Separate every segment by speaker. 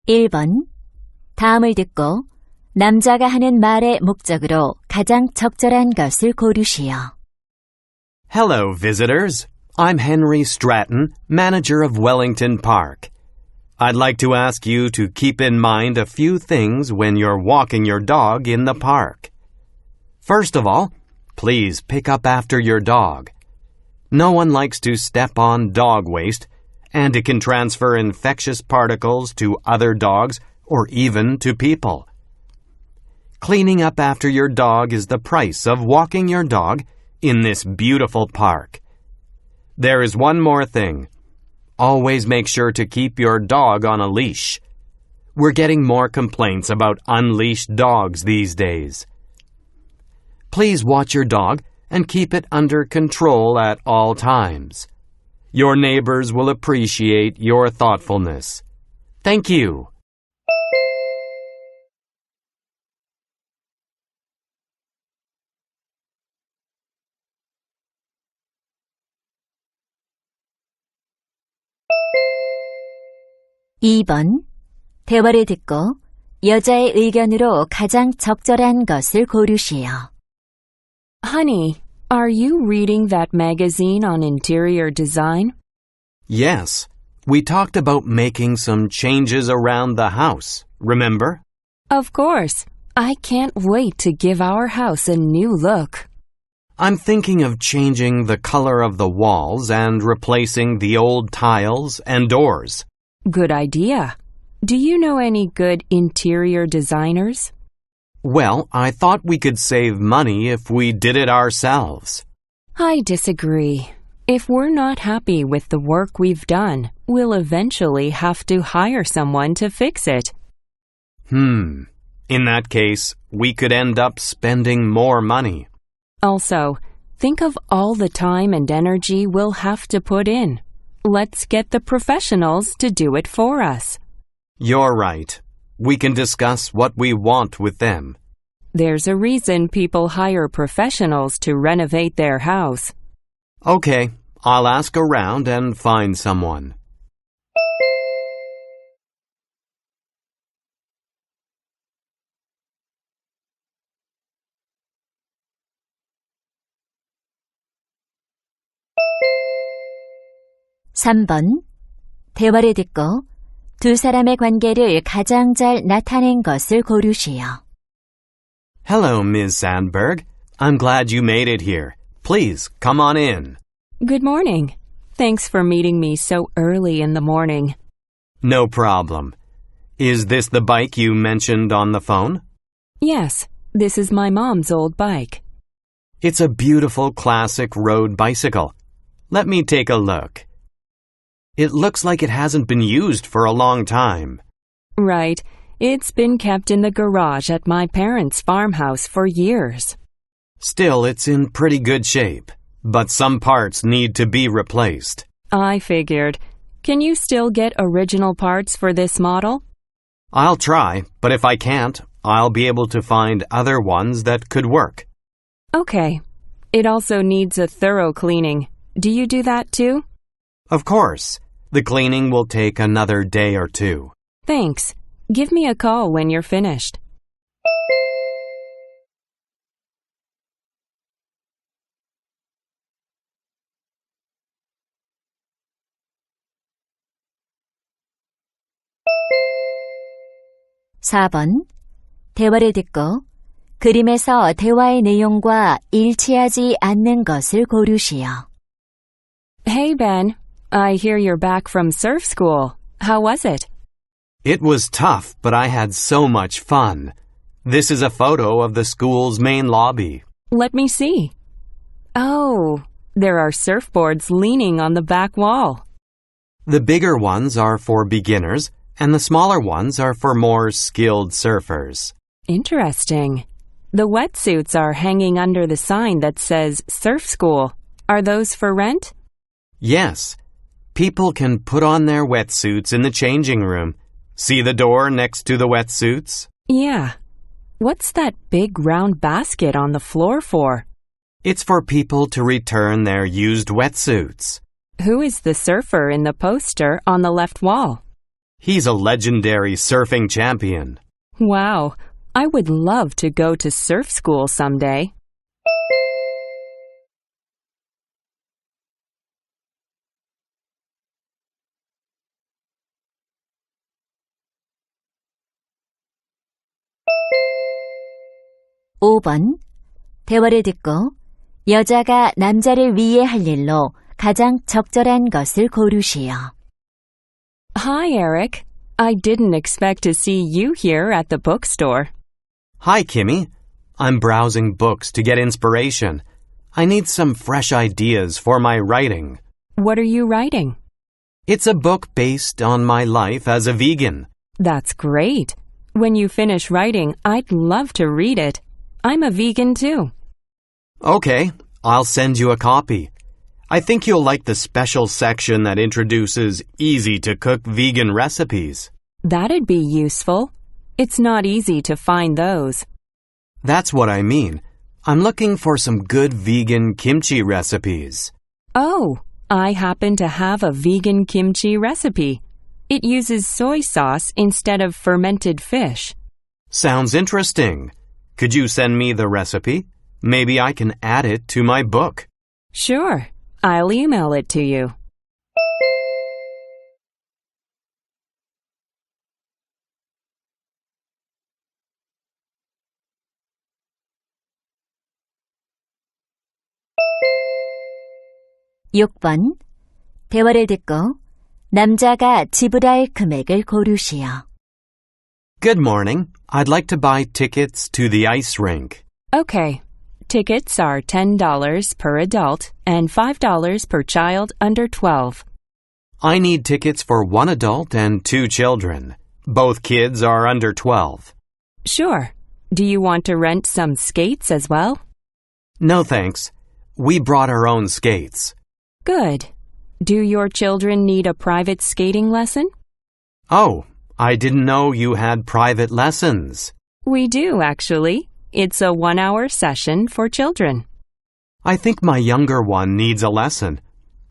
Speaker 1: 1번. 다음을 듣고 남자가 하는 말의 목적으로 가장 적절한 것을 고르시오.
Speaker 2: Hello, visitors. I'm Henry Stratton, manager of Wellington Park. I'd like to ask you to keep in mind a few things when you're walking your dog in the park. First of all, please pick up after your dog. No one likes to step on dog waste, and it can transfer infectious particles to other dogs or even to people. Cleaning up after your dog is the price of walking your dog in this beautiful park. There is one more thing. Always make sure to keep your dog on a leash. We're getting more complaints about unleashed dogs these days. Please watch your dog and keep it under control at all times. Your neighbors will appreciate your thoughtfulness. Thank you.
Speaker 1: (2번) 대화를 듣고 여자의 의견으로 가장 적절한 것을 고르시오.
Speaker 3: Honey, are you reading that magazine on interior design?
Speaker 2: Yes, we talked about making some changes around the house, remember?
Speaker 3: Of course. I can't wait to give our house a new look.
Speaker 2: I'm thinking of changing the color of the walls and replacing the old tiles and doors.
Speaker 3: Good idea. Do you know any good interior designers?
Speaker 2: Well, I thought we could save money if we did it ourselves.
Speaker 3: I disagree. If we're not happy with the work we've done, we'll eventually have to hire someone to fix it.
Speaker 2: In that case, we could end up spending more money.
Speaker 3: Also, think of all the time and energy we'll have to put in. Let's get the professionals to do it for us.
Speaker 2: You're right. We can discuss what we want with them.
Speaker 3: There's a reason people hire professionals to renovate their house.
Speaker 2: Okay, I'll ask around and find someone.
Speaker 1: (3번) 대화를 듣고 두 사람의 관계를 가장 잘 나타낸 것을 고르시오.
Speaker 2: Hello, Ms. Sandberg. I'm glad you made it here. Please, come on in.
Speaker 3: Good morning. Thanks for meeting me so early in the morning.
Speaker 2: No problem. Is this the bike you mentioned on the phone?
Speaker 3: Yes, this is my mom's old bike.
Speaker 2: It's a beautiful classic road bicycle. Let me take a look. It looks like it hasn't been used for a long time.
Speaker 3: Right. It's been kept in the garage at my parents' farmhouse for years.
Speaker 2: Still, it's in pretty good shape, but some parts need to be replaced.
Speaker 3: I figured. Can you still get original parts for this model?
Speaker 2: I'll try, but if I can't, I'll be able to find other ones that could work.
Speaker 3: Okay. It also needs a thorough cleaning. Do you do that too?
Speaker 2: Of course. The cleaning will take another day or two.
Speaker 3: Thanks. Give me a call when you're finished.
Speaker 1: (4번) 대화를 듣고 그림에서 대화의 내용과 일치하지 않는 것을 고르시오.
Speaker 3: Hey, Ben. I hear you're back from surf school. How was it?
Speaker 2: It was tough, but I had so much fun. This is a photo of the school's main lobby.
Speaker 3: Let me see. Oh, there are surfboards leaning on the back wall.
Speaker 2: The bigger ones are for beginners, and the smaller ones are for more skilled surfers.
Speaker 3: Interesting. The wetsuits are hanging under the sign that says Surf School. Are those for rent?
Speaker 2: Yes. People can put on their wetsuits in the changing room. See the door next to the wetsuits?
Speaker 3: Yeah. What's that big round basket on the floor for?
Speaker 2: It's for people to return their used wetsuits.
Speaker 3: Who is the surfer in the poster on the left wall?
Speaker 2: He's a legendary surfing champion.
Speaker 3: Wow, I would love to go to surf school someday.
Speaker 1: (5번) 대화를 듣고 여자가 남자를 위해 할 일로 가장 적절한 것을 고르시오.
Speaker 3: Hi, Eric. I didn't expect to see you here at the bookstore.
Speaker 2: Hi, Kimmy. I'm browsing books to get inspiration. I need some fresh ideas for my writing.
Speaker 3: What are you writing?
Speaker 2: It's a book based on my life as a vegan.
Speaker 3: That's great. When you finish writing, I'd love to read it. I'm a vegan too.
Speaker 2: Okay, I'll send you a copy. I think you'll like the special section that introduces easy-to-cook vegan recipes.
Speaker 3: That'd be useful. It's not easy to find those.
Speaker 2: That's what I mean. I'm looking for some good vegan kimchi recipes.
Speaker 3: Oh, I happen to have a vegan kimchi recipe. It uses soy sauce instead of fermented fish.
Speaker 2: Sounds interesting. Could you send me the recipe? Maybe I can add it to my book.
Speaker 3: Sure, I'll email it to you.
Speaker 1: (6번) 대화를 듣고 남자가 지불할 금액을 고르시오.
Speaker 2: Good morning. I'd like to buy tickets to the ice rink.
Speaker 3: Okay. Tickets are $10 per adult and $5 per child under 12.
Speaker 2: I need tickets for one adult and two children. Both kids are under 12.
Speaker 3: Sure. Do you want to rent some skates as well?
Speaker 2: No thanks. We brought our own skates.
Speaker 3: Good. Do your children need a private skating lesson?
Speaker 2: Oh, I didn't know you had private lessons.
Speaker 3: We do, actually. It's a 1-hour session for children.
Speaker 2: I think my younger one needs a lesson.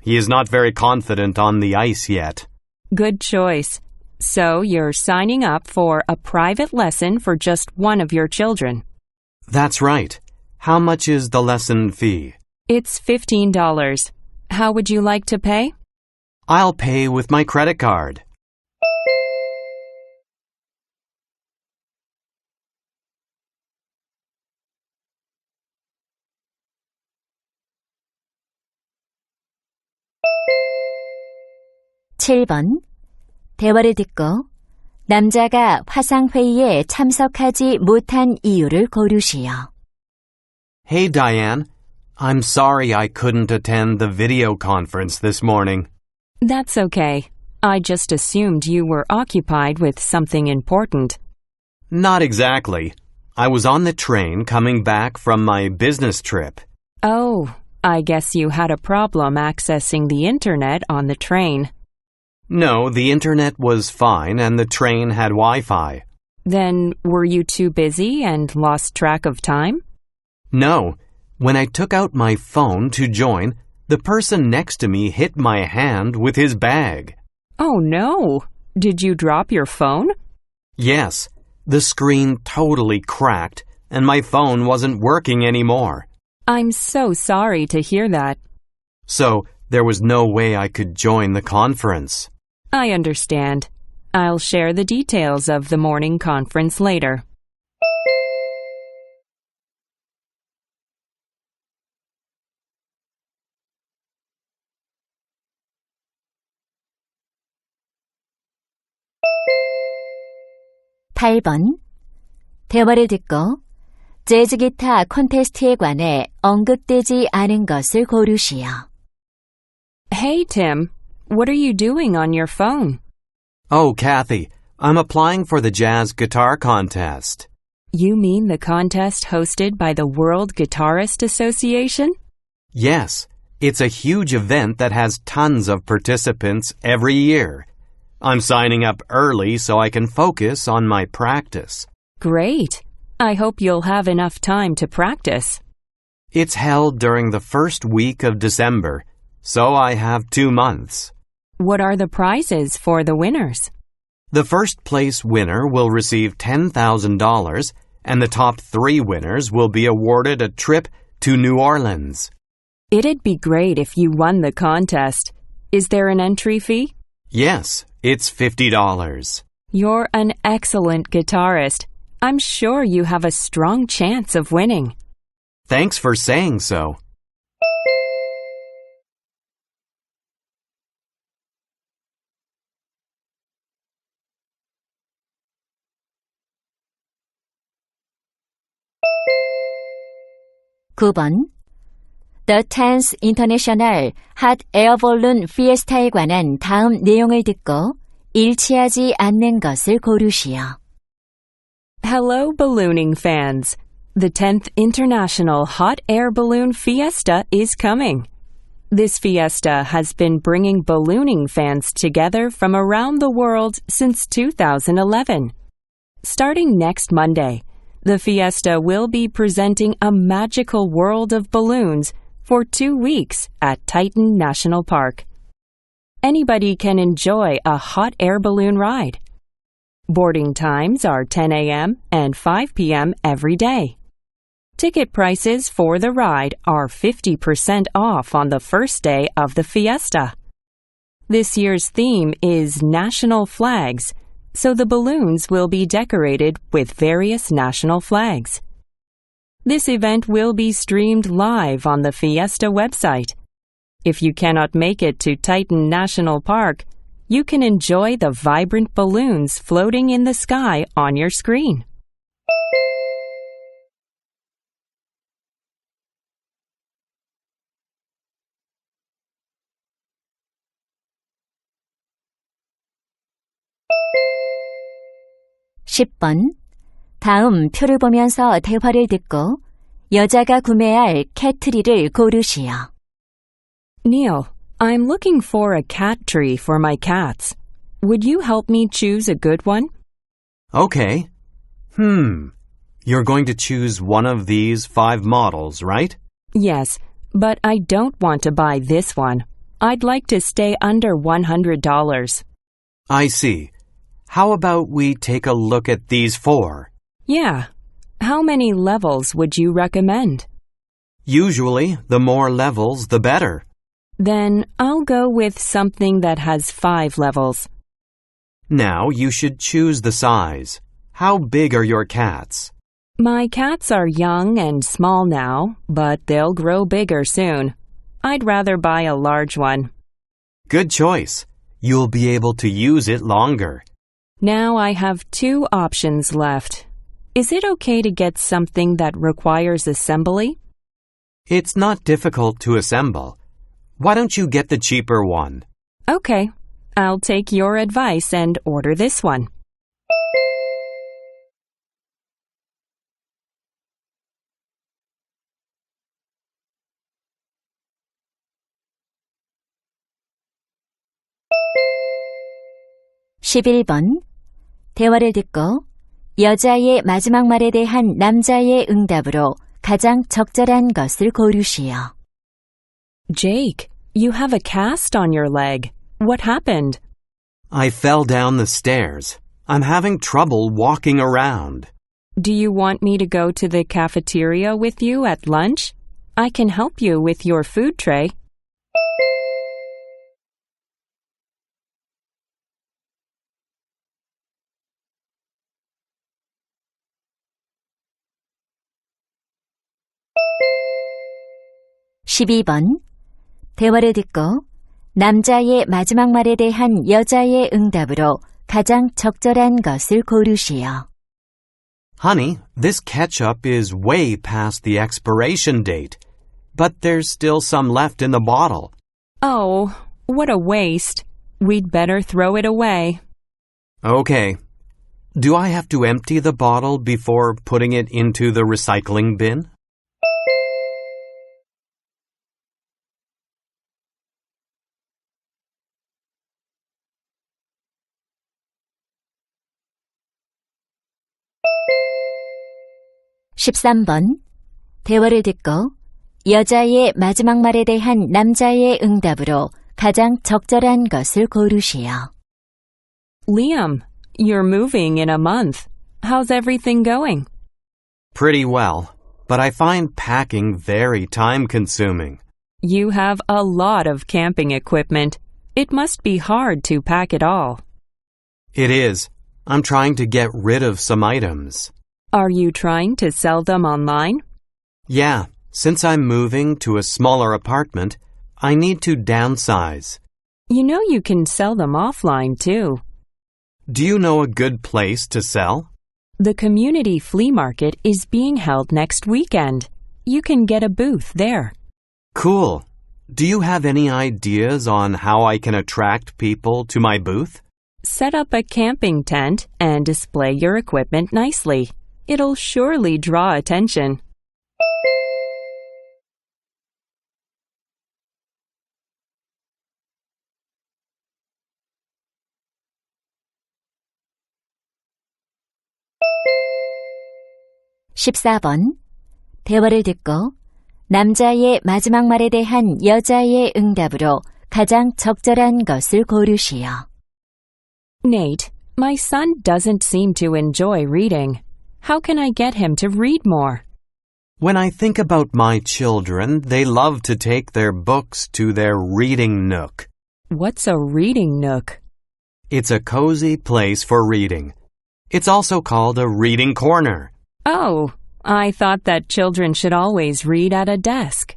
Speaker 2: He is not very confident on the ice yet.
Speaker 3: Good choice. So you're signing up for a private lesson for just one of your children.
Speaker 2: That's right. How much is the lesson fee?
Speaker 3: It's $15. How would you like to pay?
Speaker 2: I'll pay with my credit card.
Speaker 1: (7번) 대화를 듣고 남자가 화상회의에 참석하지 못한 이유를 고르시오.
Speaker 2: Hey, Diane. I'm sorry I couldn't attend the video conference this morning.
Speaker 3: That's okay. I just assumed you were occupied with something important.
Speaker 2: Not exactly. I was on the train coming back from my business trip.
Speaker 3: Oh, I guess you had a problem accessing the internet on the train.
Speaker 2: No, the internet was fine and the train had Wi-Fi.
Speaker 3: Then were you too busy and lost track of time?
Speaker 2: No. When I took out my phone to join, the person next to me hit my hand with his bag.
Speaker 3: Oh no! Did you drop your phone?
Speaker 2: Yes. The screen totally cracked and my phone wasn't working anymore.
Speaker 3: I'm so sorry to hear that.
Speaker 2: So, there was no way I could join the conference.
Speaker 3: I understand. I'll share the details of the morning conference later.
Speaker 1: (8번) 대화를 듣고 재즈 기타 콘테스트에 관해 언급되지 않은 것을 고르시오.
Speaker 3: Hey, Tim. What are you doing on your phone?
Speaker 2: Oh, Kathy, I'm applying for the jazz guitar contest.
Speaker 3: You mean the contest hosted by the World Guitarist Association?
Speaker 2: Yes, it's a huge event that has tons of participants every year. I'm signing up early so I can focus on my practice.
Speaker 3: Great. I hope you'll have enough time to practice.
Speaker 2: It's held during the first week of December, so I have 2 months.
Speaker 3: What are the prizes for the winners?
Speaker 2: The first place winner will receive $10,000 and the top 3 winners will be awarded a trip to New Orleans.
Speaker 3: It'd be great if you won the contest. Is there an entry fee?
Speaker 2: Yes, it's $50.
Speaker 3: You're an excellent guitarist. I'm sure you have a strong chance of winning.
Speaker 2: Thanks for saying so.
Speaker 1: (9번) The 10th International Hot Air Balloon Fiesta에 관한 다음 내용을 듣고 일치하지 않는 것을 고르시오.
Speaker 3: Hello, ballooning fans. The 10th International Hot Air Balloon Fiesta is coming. This fiesta has been bringing ballooning fans together from around the world since 2011. Starting next Monday, the fiesta will be presenting a magical world of balloons for 2 weeks at Titan National Park. Anybody can enjoy a hot air balloon ride. Boarding times are 10 a.m. and 5 p.m. every day. Ticket prices for the ride are 50% off on the first day of the fiesta. This year's theme is national flags, so the balloons will be decorated with various national flags. This event will be streamed live on the Fiesta website. If you cannot make it to Titan National Park, you can enjoy the vibrant balloons floating in the sky on your screen.
Speaker 1: (10번) 다음 표를 보면서 대화를 듣고 여자가 구매할 캣트리를 고르시오.
Speaker 3: Neil, I'm looking for a cat tree for my cats. Would you help me choose a good one?
Speaker 2: Okay. You're going to choose one of these 5 models, right?
Speaker 3: Yes, but I don't want to buy this one. I'd like to stay under $100.
Speaker 2: I see. How about we take a look at these 4?
Speaker 3: Yeah. How many levels would you recommend?
Speaker 2: Usually, the more levels, the better.
Speaker 3: Then I'll go with something that has 5 levels.
Speaker 2: Now you should choose the size. How big are your cats?
Speaker 3: My cats are young and small now, but they'll grow bigger soon. I'd rather buy a large one.
Speaker 2: Good choice. You'll be able to use it longer.
Speaker 3: Now I have 2 options left. Is it okay to get something that requires assembly?
Speaker 2: It's not difficult to assemble. Why don't you get the cheaper one?
Speaker 3: Okay, I'll take your advice and order this one.
Speaker 1: (11번) 대화를 듣고 여자의 마지막 말에 대한 남자의 응답으로 가장 적절한 것을 고르시오.
Speaker 3: Jake, you have a cast on your leg. What happened?
Speaker 2: I fell down the stairs. I'm having trouble walking around.
Speaker 3: Do you want me to go to the cafeteria with you at lunch? I can help you with your food tray.
Speaker 1: (12번) 대화를 듣고 남자의 마지막 말에 대한 여자의 응답으로 가장 적절한 것을 고르시오.
Speaker 2: Honey, this ketchup is way past the expiration date, but there's still some left in the bottle.
Speaker 3: Oh, what a waste. We'd better throw it away.
Speaker 2: Okay. Do I have to empty the bottle before putting it into the recycling bin?
Speaker 1: (13번) 대화를 듣고 여자의 마지막 말에 대한 남자의 응답으로 가장 적절한 것을 고르시오.
Speaker 3: Liam, You're moving in a month. How's everything going?
Speaker 2: Pretty well, but I find packing very time-consuming.
Speaker 3: You have a lot of camping equipment. It must be hard to pack it all.
Speaker 2: It is. I'm trying to get rid of some items.
Speaker 3: Are you trying to sell them online?
Speaker 2: Yeah, since I'm moving to a smaller apartment, I need to downsize.
Speaker 3: You know you can sell them offline too.
Speaker 2: Do you know a good place to sell?
Speaker 3: The community flea market is being held next weekend. You can get a booth there.
Speaker 2: Cool. Do you have any ideas on how I can attract people to my booth?
Speaker 3: Set up a camping tent and display your equipment nicely. It'll surely draw attention.
Speaker 1: (14번) 대화를 듣고 남자의 마지막 말에 대한 여자의 응답으로 가장 적절한 것을 고르시오.
Speaker 3: Nate, my son doesn't seem to enjoy reading. How can I get him to read more?
Speaker 2: When I think about my children, they love to take their books to their reading nook.
Speaker 3: What's a reading nook?
Speaker 2: It's a cozy place for reading. It's also called a reading corner.
Speaker 3: Oh, I thought that children should always read at a desk.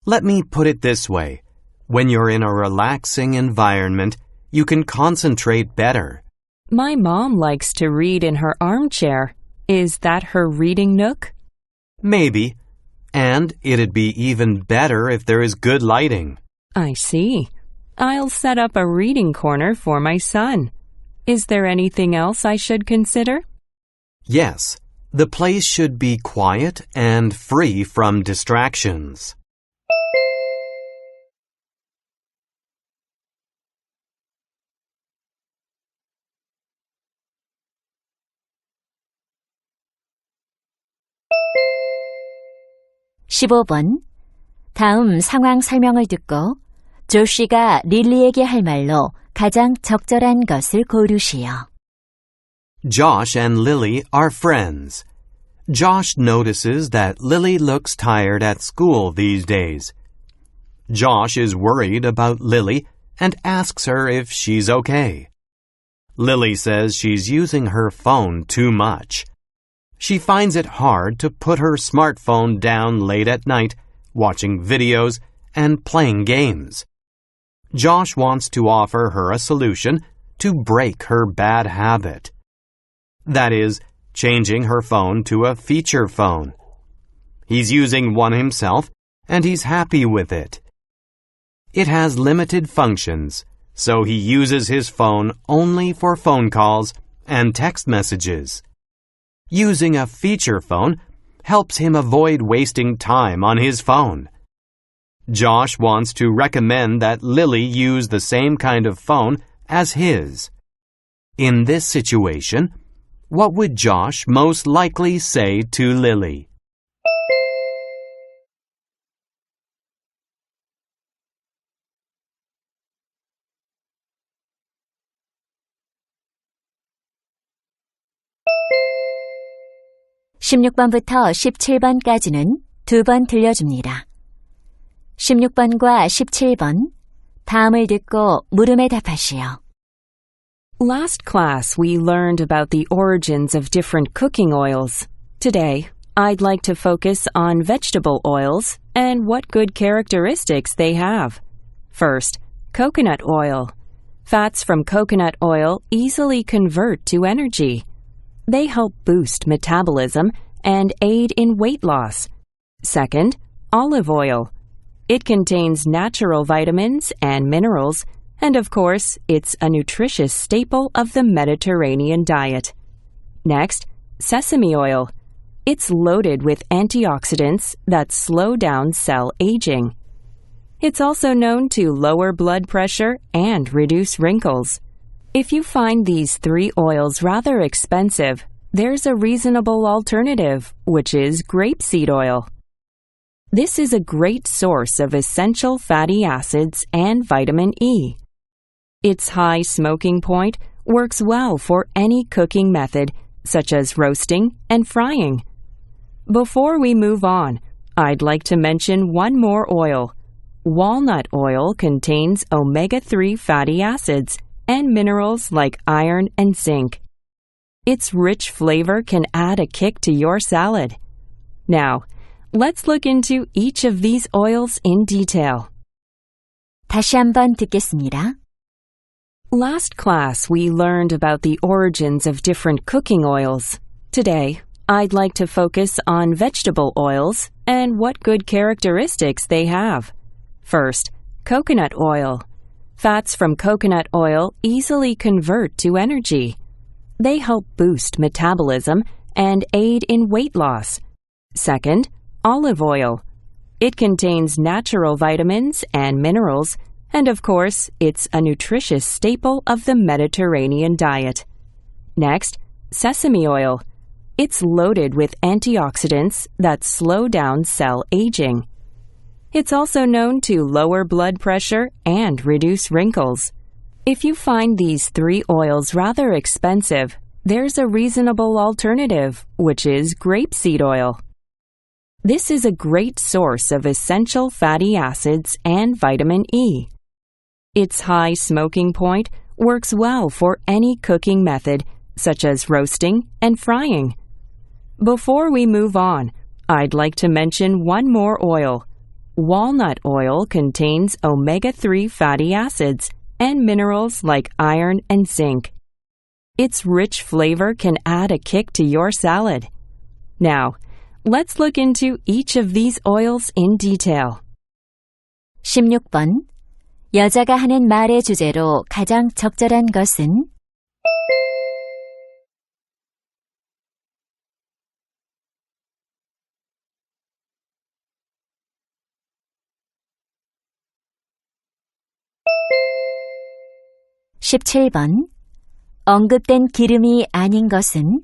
Speaker 2: Let me put it this way. When you're in a relaxing environment, you can concentrate better.
Speaker 3: My mom likes to read in her armchair. Is that her reading nook?
Speaker 2: Maybe. And it'd be even better if there is good lighting.
Speaker 3: I see. I'll set up a reading corner for my son. Is there anything else I should consider?
Speaker 2: Yes. The place should be quiet and free from distractions.
Speaker 1: (15번) 다음 상황 설명을 듣고 조시가 릴리에게 할 말로 가장 적절한 것을 고르시오.
Speaker 2: Josh and Lily are friends. Josh notices that Lily looks tired at school these days. Josh is worried about Lily and asks her if she's okay. Lily says she's using her phone too much. She finds it hard to put her smartphone down late at night, watching videos and playing games. Josh wants to offer her a solution to break her bad habit. That is, changing her phone to a feature phone. He's using one himself, and he's happy with it. It has limited functions, so he uses his phone only for phone calls and text messages. Using a feature phone helps him avoid wasting time on his phone. Josh wants to recommend that Lily use the same kind of phone as his. In this situation, what would Josh most likely say to Lily?
Speaker 1: (16번부터 17번까지는 두 번 들려줍니다. 16번과 17번 다음을 듣고 물음에 답하시오.
Speaker 3: Last class, we learned about the origins of different cooking oils. Today, I'd like to focus on vegetable oils and what good characteristics they have. First, coconut oil. Fats from coconut oil easily convert to energy. They help boost metabolism and aid in weight loss. Second, olive oil. It contains natural vitamins and minerals, and of course, it's a nutritious staple of the Mediterranean diet. Next, sesame oil. It's loaded with antioxidants that slow down cell aging. It's also known to lower blood pressure and reduce wrinkles. If you find these three oils rather expensive, there's a reasonable alternative, which is grapeseed oil. This is a great source of essential fatty acids and vitamin E. Its high smoking point works well for any cooking method, such as roasting and frying. Before we move on, I'd like to mention one more oil. Walnut oil contains omega-3 fatty acids and minerals like iron and zinc. Its rich flavor can add a kick to your salad. Now, let's look into each of these oils in detail.
Speaker 1: 다시 한번 듣겠습니다.
Speaker 3: Last class, we learned about the origins of different cooking oils. Today, I'd like to focus on vegetable oils and what good characteristics they have. First, coconut oil. Fats from coconut oil easily convert to energy. They help boost metabolism and aid in weight loss. Second, olive oil. It contains natural vitamins and minerals, and of course, it's a nutritious staple of the Mediterranean diet. Next, sesame oil. It's loaded with antioxidants that slow down cell aging. It's also known to lower blood pressure and reduce wrinkles. If you find these 3 oils rather expensive, there's a reasonable alternative, which is grapeseed oil. This is a great source of essential fatty acids and vitamin E. Its high smoking point works well for any cooking method, such as roasting and frying. Before we move on, I'd like to mention one more oil. Walnut oil contains omega-3 fatty acids and minerals like iron and zinc. Its rich flavor can add a kick to your salad. Now, let's look into each of these oils in detail.
Speaker 1: 16번. 여자가 하는 말의 주제로 가장 적절한 것은? 17번. 언급된 기름이 아닌 것은?